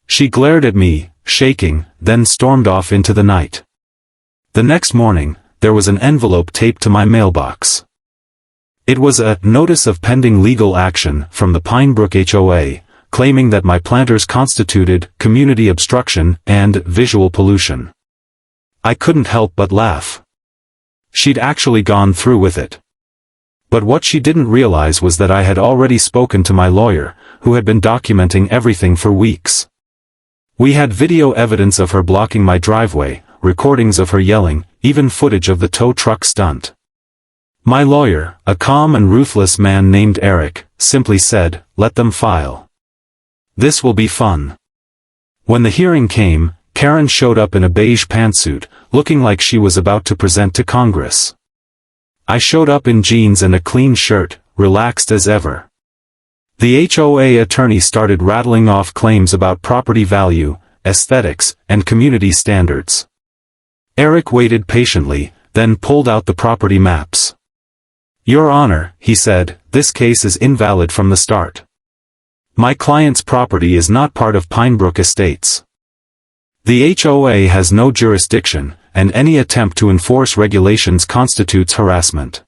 She glared at me, shaking, then stormed off into the night. The next morning, there was an envelope taped to my mailbox. It was a notice of pending legal action from the Pinebrook HOA, claiming that my planters constituted community obstruction and visual pollution. I couldn't help but laugh. She'd actually gone through with it. But what she didn't realize was that I had already spoken to my lawyer, who had been documenting everything for weeks. We had video evidence of her blocking my driveway, recordings of her yelling, even footage of the tow truck stunt. My lawyer, a calm and ruthless man named Eric, simply said, "Let them file. This will be fun." When the hearing came, Karen showed up in a beige pantsuit, looking like she was about to present to Congress. I showed up in jeans and a clean shirt, relaxed as ever. The HOA attorney started rattling off claims about property value, aesthetics, and community standards. Eric waited patiently, then pulled out the property maps. "Your Honor," he said, "this case is invalid from the start. My client's property is not part of Pinebrook Estates. The HOA has no jurisdiction, and any attempt to enforce regulations constitutes harassment.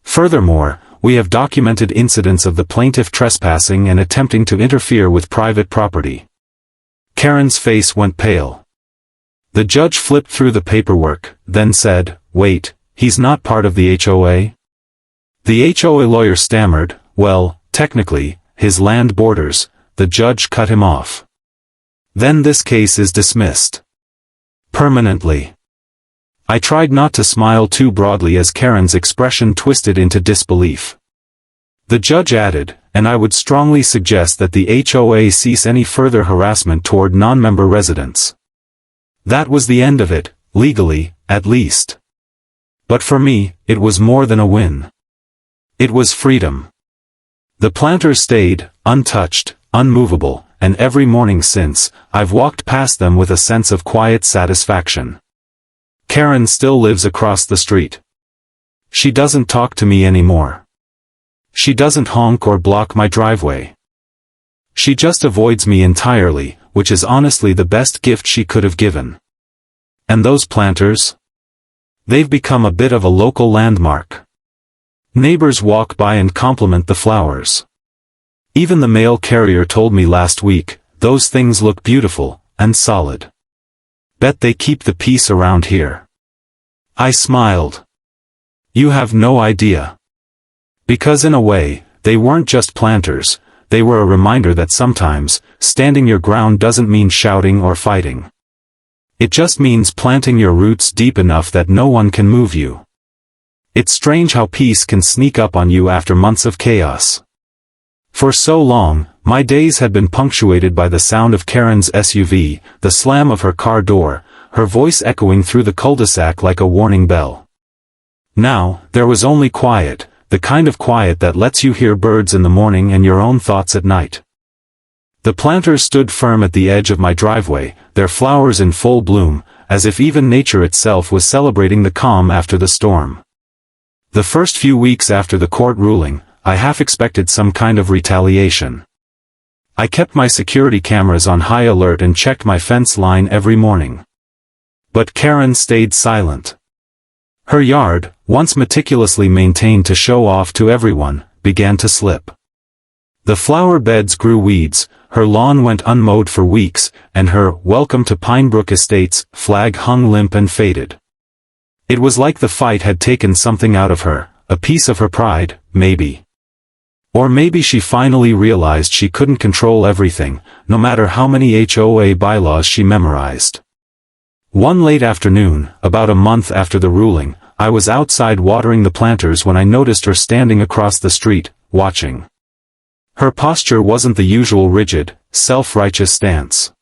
Furthermore, we have documented incidents of the plaintiff trespassing and attempting to interfere with private property." Karen's face went pale. The judge flipped through the paperwork, then said, "Wait, he's not part of the HOA?" The HOA lawyer stammered, "Well, technically, his land borders." The judge cut him off. "Then this case is dismissed. Permanently." I tried not to smile too broadly as Karen's expression twisted into disbelief. The judge added, "And I would strongly suggest that the HOA cease any further harassment toward non-member residents." That was the end of it, legally, at least. But for me, it was more than a win. It was freedom. The planters stayed, untouched, unmovable, and every morning since, I've walked past them with a sense of quiet satisfaction. Karen still lives across the street. She doesn't talk to me anymore. She doesn't honk or block my driveway. She just avoids me entirely, which is honestly the best gift she could have given. And those planters? They've become a bit of a local landmark. Neighbors walk by and compliment the flowers. Even the mail carrier told me last week, "Those things look beautiful, and solid. Bet they keep the peace around here." I smiled. You have no idea. Because in a way, they weren't just planters, they were a reminder that sometimes, standing your ground doesn't mean shouting or fighting. It just means planting your roots deep enough that no one can move you. It's strange how peace can sneak up on you after months of chaos. For so long, my days had been punctuated by the sound of Karen's SUV, the slam of her car door, her voice echoing through the cul-de-sac like a warning bell. Now, there was only quiet, the kind of quiet that lets you hear birds in the morning and your own thoughts at night. The planters stood firm at the edge of my driveway, their flowers in full bloom, as if even nature itself was celebrating the calm after the storm. The first few weeks after the court ruling, I half expected some kind of retaliation. I kept my security cameras on high alert and checked my fence line every morning. But Karen stayed silent. Her yard, once meticulously maintained to show off to everyone, began to slip. The flower beds grew weeds, her lawn went unmowed for weeks, and her "Welcome to Pinebrook Estates" flag hung limp and faded. It was like the fight had taken something out of her, a piece of her pride, maybe. Or maybe she finally realized she couldn't control everything, no matter how many HOA bylaws she memorized. One late afternoon, about a month after the ruling, I was outside watering the planters when I noticed her standing across the street, watching. Her posture wasn't the usual rigid, self-righteous stance.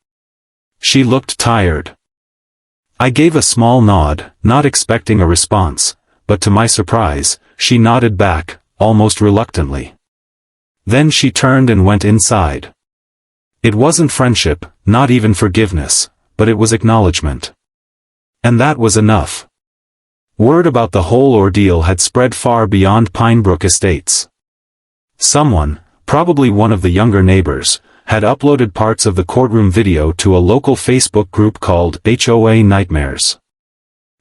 She looked tired. I gave a small nod, not expecting a response, but to my surprise, she nodded back, almost reluctantly. Then she turned and went inside. It wasn't friendship, not even forgiveness, but it was acknowledgement. And that was enough. Word about the whole ordeal had spread far beyond Pinebrook Estates. Someone, probably one of the younger neighbors, had uploaded parts of the courtroom video to a local Facebook group called HOA Nightmares.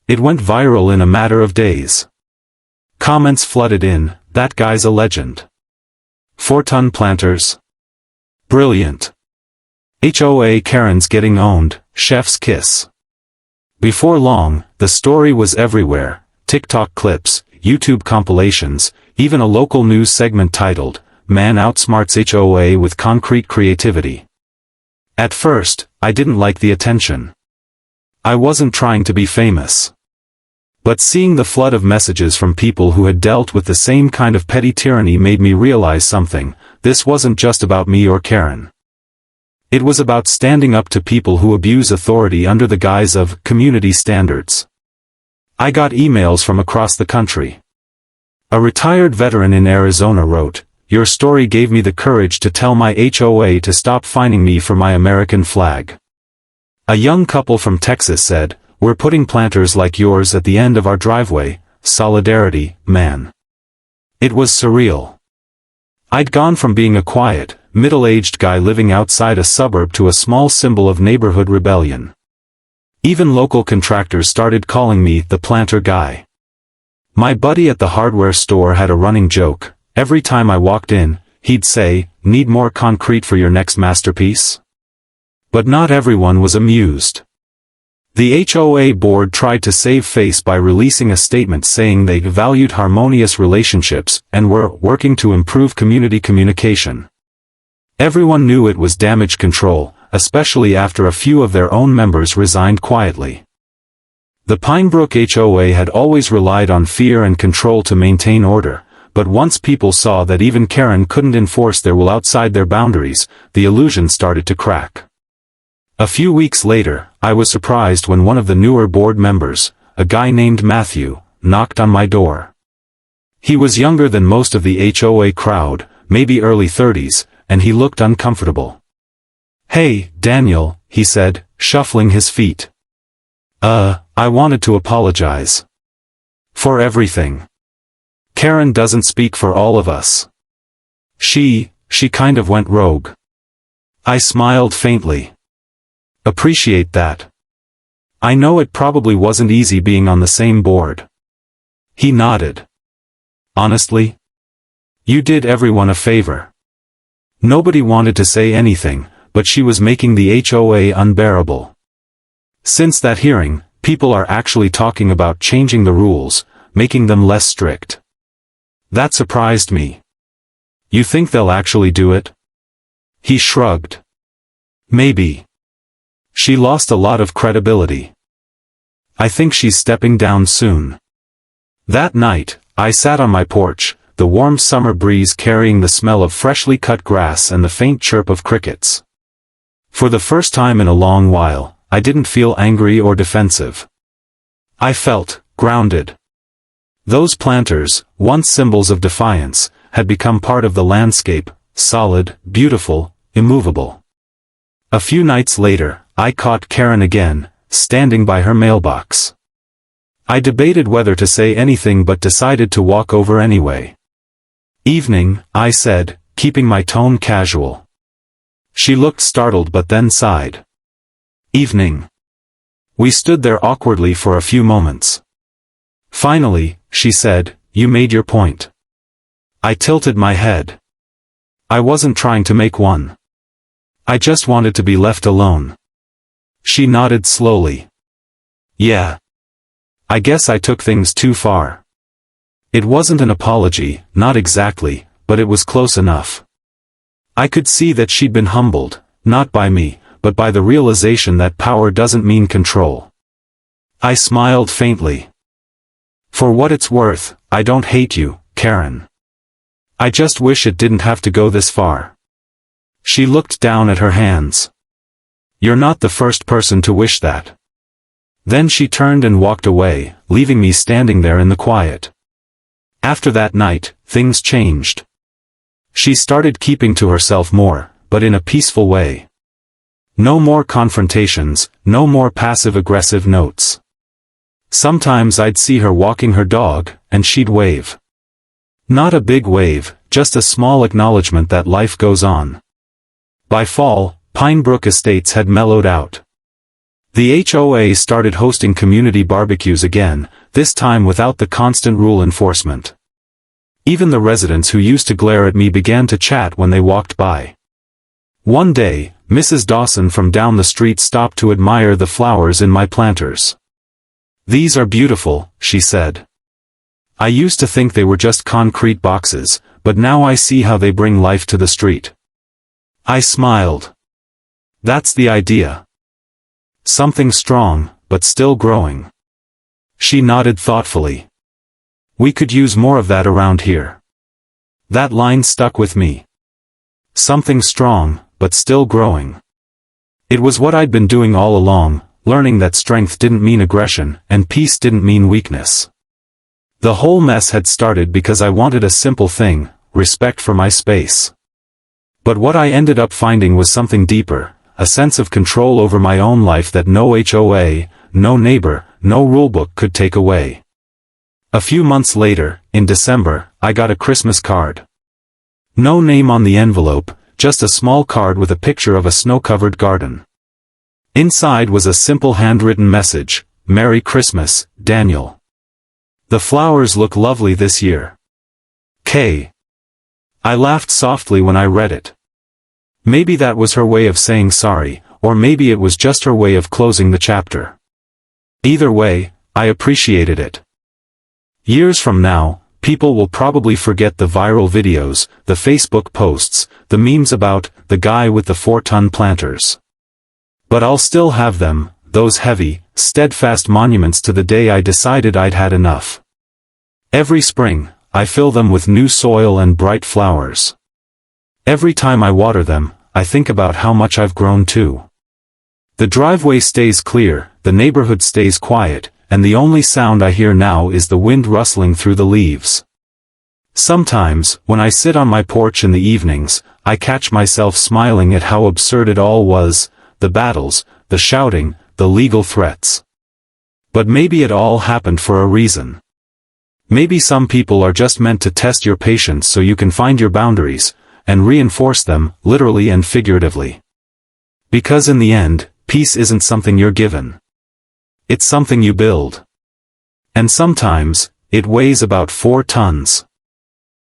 It went viral in a matter of days. Comments flooded in, "That guy's a legend. 4-ton planters. Brilliant. HOA Karen's getting owned, chef's kiss." Before long, the story was everywhere, TikTok clips, YouTube compilations, even a local news segment titled, "Man Outsmarts HOA with Concrete Creativity." At first, I didn't like the attention. I wasn't trying to be famous. But seeing the flood of messages from people who had dealt with the same kind of petty tyranny made me realize something: this wasn't just about me or Karen. It was about standing up to people who abuse authority under the guise of community standards. I got emails from across the country. A retired veteran in Arizona wrote, "Your story gave me the courage to tell my HOA to stop fining me for my American flag." A young couple from Texas said, "We're putting planters like yours at the end of our driveway, solidarity, man." It was surreal. I'd gone from being a quiet, middle-aged guy living outside a suburb to a small symbol of neighborhood rebellion. Even local contractors started calling me the planter guy. My buddy at the hardware store had a running joke: every time I walked in, he'd say, "Need more concrete for your next masterpiece?" But not everyone was amused. The HOA board tried to save face by releasing a statement saying they valued harmonious relationships and were working to improve community communication. Everyone knew it was damage control, especially after a few of their own members resigned quietly. The Pinebrook HOA had always relied on fear and control to maintain order, but once people saw that even Karen couldn't enforce their will outside their boundaries, the illusion started to crack. A few weeks later, I was surprised when one of the newer board members, a guy named Matthew, knocked on my door. He was younger than most of the HOA crowd, maybe early 30s, and he looked uncomfortable. "Hey, Daniel," he said, shuffling his feet. I wanted to apologize. For everything. Karen doesn't speak for all of us. She kind of went rogue." I smiled faintly. "Appreciate that. I know it probably wasn't easy being on the same board." He nodded. "Honestly? You did everyone a favor." Nobody wanted to say anything, but she was making the HOA unbearable. Since that hearing, people are actually talking about changing the rules, making them less strict. That surprised me. "You think they'll actually do it?" He shrugged. "Maybe. She lost a lot of credibility. I think she's stepping down soon." That night, I sat on my porch, the warm summer breeze carrying the smell of freshly cut grass and the faint chirp of crickets. For the first time in a long while, I didn't feel angry or defensive. I felt grounded. Those planters, once symbols of defiance, had become part of the landscape, solid, beautiful, immovable. A few nights later, I caught Karen again, standing by her mailbox. I debated whether to say anything but decided to walk over anyway. "Evening," I said, keeping my tone casual. She looked startled but then sighed. "Evening." We stood there awkwardly for a few moments. Finally, she said, "You made your point." I tilted my head. I wasn't trying to make one. I just wanted to be left alone. She nodded slowly. "Yeah. I guess I took things too far." It wasn't an apology, not exactly, but it was close enough. I could see that she'd been humbled, not by me, but by the realization that power doesn't mean control. I smiled faintly. "For what it's worth, I don't hate you, Karen. I just wish it didn't have to go this far." She looked down at her hands. "You're not the first person to wish that." Then she turned and walked away, leaving me standing there in the quiet. After that night, things changed. She started keeping to herself more, but in a peaceful way. No more confrontations, no more passive-aggressive notes. Sometimes I'd see her walking her dog, and she'd wave. Not a big wave, just a small acknowledgement that life goes on. By fall, Pine Brook Estates had mellowed out. The HOA started hosting community barbecues again, this time without the constant rule enforcement. Even the residents who used to glare at me began to chat when they walked by. One day, Mrs. Dawson from down the street stopped to admire the flowers in my planters. "These are beautiful," she said. "I used to think they were just concrete boxes, but now I see how they bring life to the street." I smiled. "That's the idea. Something strong, but still growing." She nodded thoughtfully. "We could use more of that around here." That line stuck with me. Something strong, but still growing. It was what I'd been doing all along, learning that strength didn't mean aggression, and peace didn't mean weakness. The whole mess had started because I wanted a simple thing, respect for my space. But what I ended up finding was something deeper, a sense of control over my own life that no HOA, no neighbor, no rulebook could take away. A few months later, in December, I got a Christmas card. No name on the envelope, just a small card with a picture of a snow-covered garden. Inside was a simple handwritten message, "Merry Christmas, Daniel. The flowers look lovely this year. K." I laughed softly when I read it. Maybe that was her way of saying sorry, or maybe it was just her way of closing the chapter. Either way, I appreciated it. Years from now, people will probably forget the viral videos, the Facebook posts, the memes about the guy with the 4-ton planters. But I'll still have them, those heavy, steadfast monuments to the day I decided I'd had enough. Every spring, I fill them with new soil and bright flowers. Every time I water them, I think about how much I've grown too. The driveway stays clear, the neighborhood stays quiet, and the only sound I hear now is the wind rustling through the leaves. Sometimes, when I sit on my porch in the evenings, I catch myself smiling at how absurd it all was, the battles, the shouting, the legal threats. But maybe it all happened for a reason. Maybe some people are just meant to test your patience so you can find your boundaries, and reinforce them, literally and figuratively. Because in the end, peace isn't something you're given. It's something you build. And sometimes, it weighs about 4 tons.